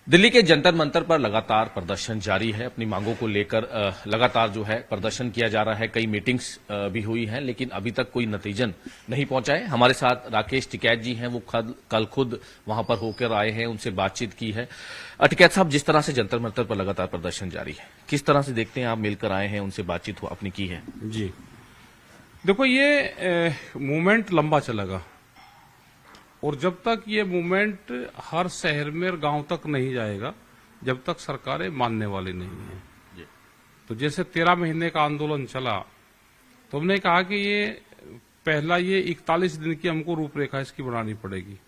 दिल्ली के जंतर मंतर पर लगातार प्रदर्शन जारी है। अपनी मांगों को लेकर लगातार जो है प्रदर्शन किया जा रहा है। कई मीटिंग्स भी हुई हैं, लेकिन अभी तक कोई नतीजन नहीं पहुंचा है। हमारे साथ राकेश टिकैत जी हैं, वो कल खुद वहां पर होकर आए हैं, उनसे बातचीत की है। टिकैत साहब, जिस तरह से जंतर मंतर पर लगातार प्रदर्शन जारी है, किस तरह से देखते हैं? आप मिलकर आए हैं, उनसे बातचीत अपनी की है। जी देखो, ये मूवमेंट लंबा चलेगा और जब तक ये मूवमेंट हर शहर में और गांव तक नहीं जाएगा, जब तक सरकारें मानने वाली नहीं है। तो जैसे 13 महीने का आंदोलन चला, तो हमने कहा कि ये 41 दिन की हमको रूपरेखा इसकी बनानी पड़ेगी।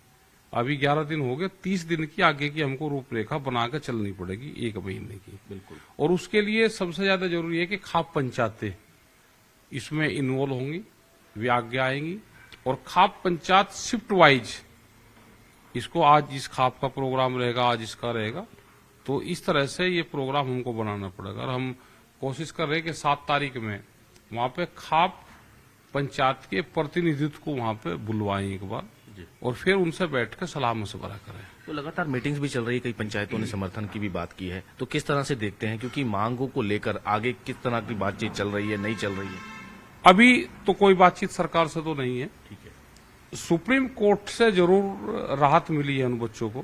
अभी 11 दिन हो गए, 30 दिन की आगे की हमको रूपरेखा बनाकर चलनी पड़ेगी, 1 महीने की। बिल्कुल। और उसके लिए सबसे ज्यादा जरूरी है कि खाप पंचायतें इसमें इन्वॉल्व होंगी, वे आगे आएंगी और खाप पंचायत शिफ्ट वाइज, इसको आज इस खाप का प्रोग्राम रहेगा, आज इसका रहेगा, तो इस तरह से ये प्रोग्राम हमको बनाना पड़ेगा। और हम कोशिश कर रहे हैं कि 7 तारीख में वहां पे खाप पंचायत के प्रतिनिधित्व को वहां पे बुलवाएं एक बार और फिर उनसे बैठ कर सलाह मशवरा करें। तो लगातार मीटिंग्स भी चल रही है, कई पंचायतों ने समर्थन की भी बात की है, तो किस तरह से देखते हैं? क्योंकि मांगों को लेकर आगे किस तरह की बातचीत चल रही है, नहीं चल रही है? अभी तो कोई बातचीत सरकार से तो नहीं है। ठीक है। सुप्रीम कोर्ट से जरूर राहत मिली है उन बच्चों को,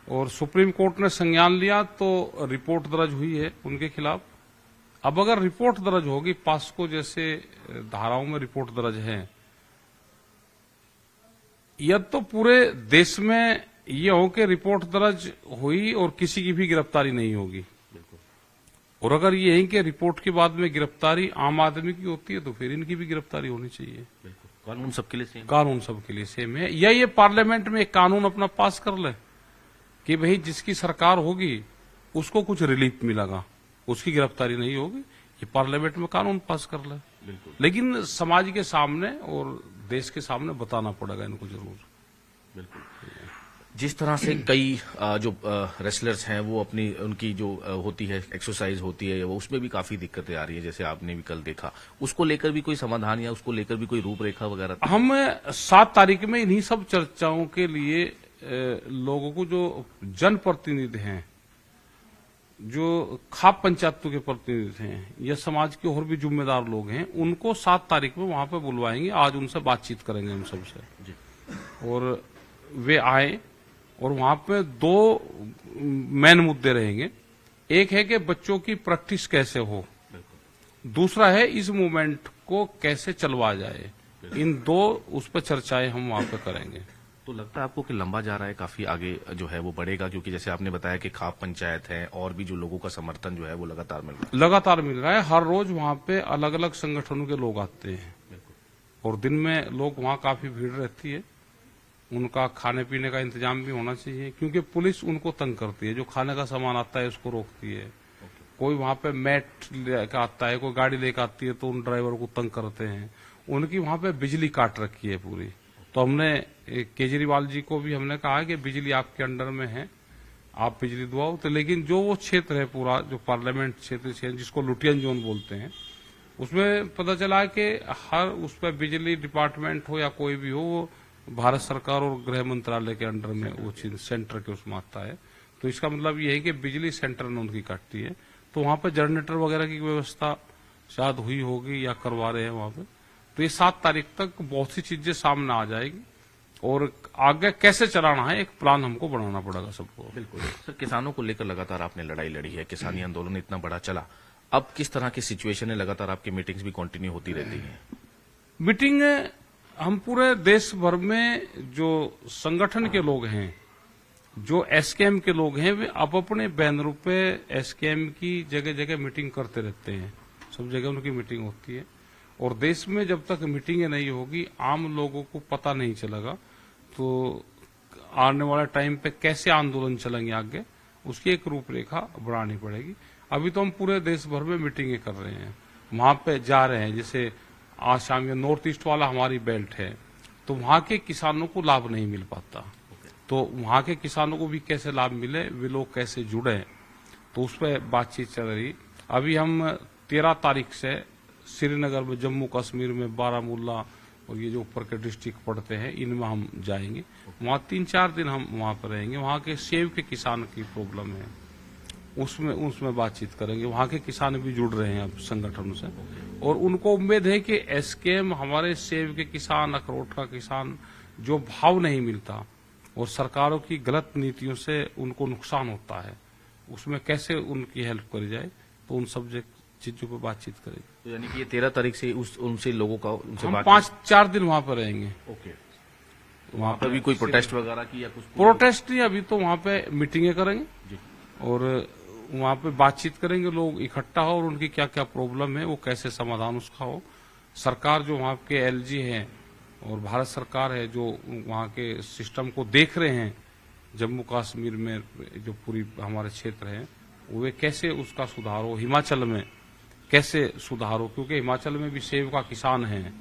और सुप्रीम कोर्ट ने संज्ञान लिया तो रिपोर्ट दर्ज हुई है उनके खिलाफ। अब अगर रिपोर्ट दर्ज होगी, पास्को जैसे धाराओं में रिपोर्ट दर्ज है, यह तो पूरे देश में ये हो कि रिपोर्ट दर्ज हुई और किसी की भी गिरफ्तारी नहीं होगी। और अगर ये है कि रिपोर्ट के बाद में गिरफ्तारी आम आदमी की होती है, तो फिर इनकी भी गिरफ्तारी होनी चाहिए। कानून सबके लिए सेम, कानून सबके लिए सेम है। या ये पार्लियामेंट में एक कानून अपना पास कर ले कि भाई जिसकी सरकार होगी उसको कुछ रिलीफ मिलेगा, उसकी गिरफ्तारी नहीं होगी, ये पार्लियामेंट में कानून पास कर ले। लेकिन समाज के सामने और देश के सामने बताना पड़ेगा इनको जरूर। बिल्कुल। जिस तरह से कई जो रेसलर्स हैं, वो अपनी उनकी जो होती है एक्सरसाइज होती है, वो उसमें भी काफी दिक्कतें आ रही है, जैसे आपने भी कल देखा, उसको लेकर भी कोई समाधान या उसको लेकर भी कोई रूपरेखा वगैरह? हम 7 तारीख में इन्हीं सब चर्चाओं के लिए लोगों को, जो जनप्रतिनिधि हैं, जो खाप पंचायतों के प्रतिनिधि हैं या समाज के और भी जिम्मेदार लोग हैं, उनको 7 तारीख में वहां पे बुलवाएंगे। आज उनसे बातचीत करेंगे हम सबसे, और वे आए और वहां पे 2 मेन मुद्दे रहेंगे। एक है कि बच्चों की प्रैक्टिस कैसे हो, दूसरा है इस मूवमेंट को कैसे चलवा जाए। इन 2 उस पर चर्चाएं हम वहां पे करेंगे। तो लगता है आपको कि लंबा जा रहा है, काफी आगे जो है वो बढ़ेगा? क्योंकि जैसे आपने बताया कि खाप पंचायत है और भी जो लोगों का समर्थन जो है वो लगातार मिल रहा है। हर रोज वहां पे अलग अलग संगठनों के लोग आते हैं और दिन में लोग वहां काफी भीड़ रहती है। उनका खाने पीने का इंतजाम भी होना चाहिए, क्योंकि पुलिस उनको तंग करती है। जो खाने का सामान आता है उसको रोकती है। कोई वहां पे मैट लेकर आता है, कोई गाड़ी लेकर आती है तो उन ड्राइवर को तंग करते हैं। उनकी वहां पे बिजली काट रखी है पूरी। तो हमने केजरीवाल जी को भी हमने कहा कि बिजली आपके अंडर में है, आप बिजली दवाओ। तो लेकिन जो वो क्षेत्र है पूरा, जो पार्लियामेंट क्षेत्र जिसको लुटियन जोन बोलते हैं, उसमें पता चला कि हर उस पर बिजली डिपार्टमेंट हो या कोई भी हो, वो भारत सरकार और गृह मंत्रालय के अंडर में वो चीज सेंटर के उसमें आता है। तो इसका मतलब ये है कि बिजली सेंटर ने उनकी काटती है। तो वहां पे जनरेटर वगैरह की व्यवस्था शायद हुई होगी या करवा रहे हैं वहां पे। तो ये 7 तारीख तक बहुत सी चीजें सामने आ जाएगी और आगे कैसे चलाना है, एक प्लान हमको बनाना पड़ेगा सबको। बिल्कुल सर, किसानों को लेकर लगातार आपने लड़ाई लड़ी है, किसानी आंदोलन इतना बड़ा चला, अब किस तरह की सिचुएशन है? लगातार आपकी मीटिंग्स भी कंटिन्यू होती रहती है। मीटिंग हम पूरे देश भर में जो संगठन के लोग हैं, जो एसकेएम के लोग हैं, वे अब अपने बैनरों पे एसकेएम की जगह जगह मीटिंग करते रहते हैं। सब जगह उनकी मीटिंग होती है। और देश में जब तक मीटिंगें नहीं होगी, आम लोगों को पता नहीं चलेगा, तो आने वाले टाइम पे कैसे आंदोलन चलेंगे आगे, उसकी एक रूपरेखा बनानी पड़ेगी। अभी तो हम पूरे देश भर में मीटिंगें कर रहे हैं, वहां पे जा रहे हैं। जैसे आज शाम ये नॉर्थ ईस्ट वाला हमारी बेल्ट है, तो वहां के किसानों को लाभ नहीं मिल पाता। तो वहां के किसानों को भी कैसे लाभ मिले, वे लोग कैसे जुड़े, तो उस पर बातचीत चल रही। अभी हम 13 तारीख से श्रीनगर में, जम्मू कश्मीर में, बारामूला और ये जो ऊपर के डिस्ट्रिक्ट पड़ते हैं इनमें हम जाएंगे। वहाँ 3-4 दिन हम वहाँ पर रहेंगे। वहाँ के सेब के किसान की प्रॉब्लम है, उसमें बातचीत करेंगे। वहाँ के किसान भी जुड़ रहे हैं अब संगठनों से, और उनको उम्मीद है कि एसकेएम हमारे सेब के किसान, अखरोट का किसान जो भाव नहीं मिलता और सरकारों की गलत नीतियों से उनको नुकसान होता है, उसमें कैसे उनकी हेल्प करी जाए, तो उन सब चीजों पर बातचीत करेंगे। तो यानी कि ये 13 तारीख से उनसे लोगों का उनसे हम बात 5-4 दिन वहाँ पर रहेंगे। ओके। वहाँ पर भी कोई प्रोटेस्ट वगैरह की या कुछ? प्रोटेस्ट नहीं, अभी तो वहाँ पे मीटिंगें करेंगे जी। और वहाँ पे बातचीत करेंगे, लोग इकट्ठा हो और उनकी क्या क्या प्रॉब्लम है वो कैसे समाधान उसका हो। सरकार जो वहाँ के एलजी है और भारत सरकार है जो वहाँ के सिस्टम को देख रहे हैं, जम्मू कश्मीर में जो पूरी हमारे क्षेत्र है वे कैसे उसका सुधार हो, हिमाचल में कैसे सुधार हो, क्योंकि हिमाचल में भी सेब का किसान है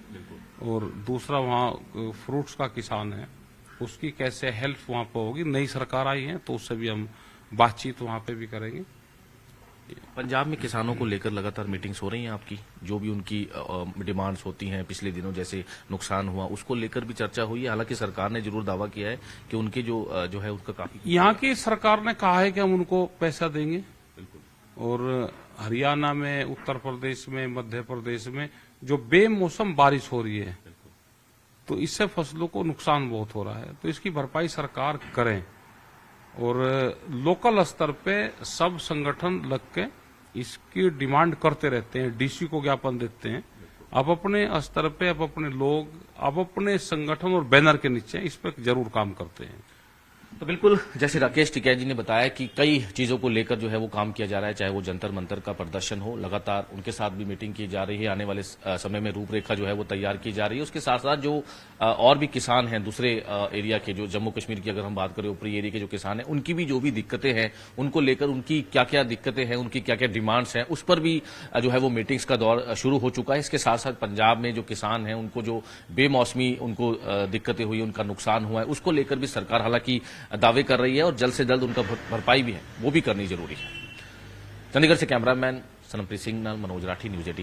और दूसरा वहाँ फ्रूट्स का किसान है, उसकी कैसे हेल्प वहाँ पर होगी। नई सरकार आई है तो उससे भी हम बातचीत वहाँ पे भी करेंगे। पंजाब में किसानों को लेकर लगातार मीटिंग्स हो रही हैं आपकी, जो भी उनकी डिमांड्स होती हैं पिछले दिनों जैसे नुकसान हुआ उसको लेकर भी चर्चा हुई है। हालांकि सरकार ने जरूर दावा किया है कि उनके जो है उसका काफी, यहाँ की सरकार ने कहा है कि हम उनको पैसा देंगे, और हरियाणा में, उत्तर प्रदेश में, मध्य प्रदेश में जो बेमौसम बारिश हो रही है तो इससे फसलों को नुकसान बहुत हो रहा है, तो इसकी भरपाई सरकार करें। और लोकल स्तर पे सब संगठन लग के इसकी डिमांड करते रहते हैं, डीसी को ज्ञापन देते हैं। अब अपने स्तर पे, अब अपने लोग, अब अपने संगठन और बैनर के नीचे इस पर जरूर काम करते हैं। तो बिल्कुल जैसे राकेश टिकैत जी ने बताया कि कई चीजों को लेकर जो है वो काम किया जा रहा है, चाहे वो जंतर मंतर का प्रदर्शन हो, लगातार उनके साथ भी मीटिंग की जा रही है। आने वाले समय में रूपरेखा जो है वो तैयार की जा रही है। उसके साथ साथ जो और भी किसान हैं दूसरे एरिया के, जो जम्मू कश्मीर की अगर हम बात करें ऊपरी एरिया के जो किसान हैं, उनकी भी जो भी दिक्कतें हैं उनको लेकर, उनकी क्या क्या दिक्कतें हैं, उनकी क्या क्या डिमांड्स हैं, उस पर भी जो है वो मीटिंग्स का दौर शुरू हो चुका है। इसके साथ साथ पंजाब में जो किसान हैं उनको जो बेमौसमी उनको दिक्कतें हुई, उनका नुकसान हुआ है, उसको लेकर भी सरकार हालांकि दावे कर रही है और जल्द से जल्द उनका भरपाई भी है वो भी करनी जरूरी है। चंडीगढ़ से कैमरामैन सनमप्रीत सिंह नाल मनोज राठी, न्यूज़ 18।